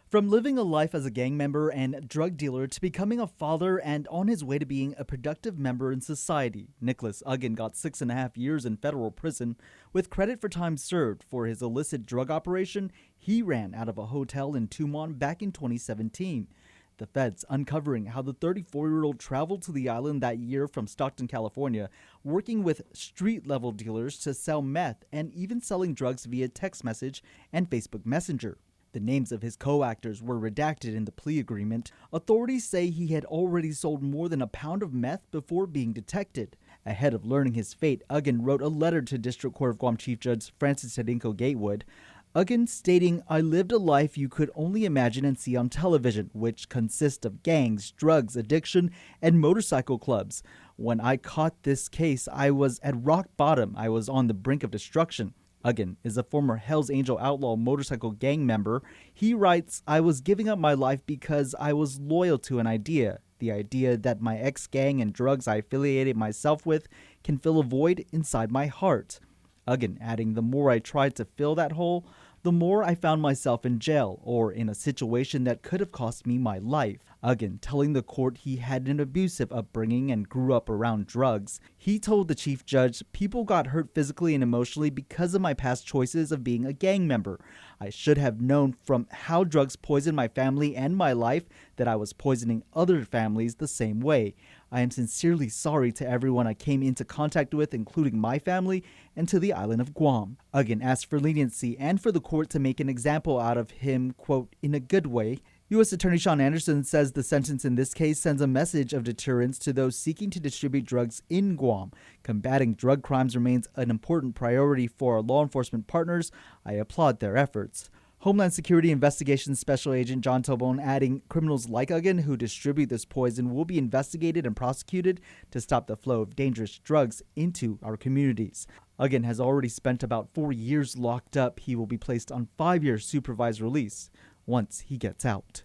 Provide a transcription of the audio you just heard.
From living a life as a gang member and drug dealer to becoming a father and on his way to being a productive member in society, Nicholas Alexander Aguon got 6.5 years in federal prison with credit for time served for his illicit drug operation he ran out of a hotel in Tumon back in 2017. The feds uncovering how the 34-year-old traveled to the island that year from Stockton, California, working with street-level dealers to sell meth and even selling drugs via text message and Facebook Messenger. The names of his co-actors were redacted in the plea agreement. Authorities say he had already sold more than a pound of meth before being detected. Ahead of learning his fate, Aguon wrote a letter to District Court of Guam Chief Judge Francis Tedinko Gatewood. Aguon stating, "I lived a life you could only imagine and see on television, which consists of gangs, drugs, addiction, and motorcycle clubs. When I caught this case, I was at rock bottom. I was on the brink of destruction." Aguon is a former Hells Angel outlaw motorcycle gang member. He writes, "I was giving up my life because I was loyal to an idea. The idea that my ex-gang and drugs I affiliated myself with can fill a void inside my heart." Aguon adding, "The more I tried to fill that hole, the more I found myself in jail or in a situation that could have cost me my life." Aguon telling the court he had an abusive upbringing and grew up around drugs. He told the chief judge, "People got hurt physically and emotionally because of my past choices of being a gang member. I should have known from how drugs poisoned my family and my life that I was poisoning other families the same way. I am sincerely sorry to everyone I came into contact with, including my family, and to the island of Guam." Aguon asked for leniency and for the court to make an example out of him, quote, "in a good way." U.S. Attorney Sean Anderson says the sentence in this case sends a message of deterrence to those seeking to distribute drugs in Guam. Combating drug crimes remains an important priority for our law enforcement partners. I applaud their efforts. Homeland Security Investigations Special Agent John Tumon adding, "Criminals like Aguon who distribute this poison will be investigated and prosecuted to stop the flow of dangerous drugs into our communities." Aguon has already spent about 4 years locked up. He will be placed on 5-year supervised release once he gets out.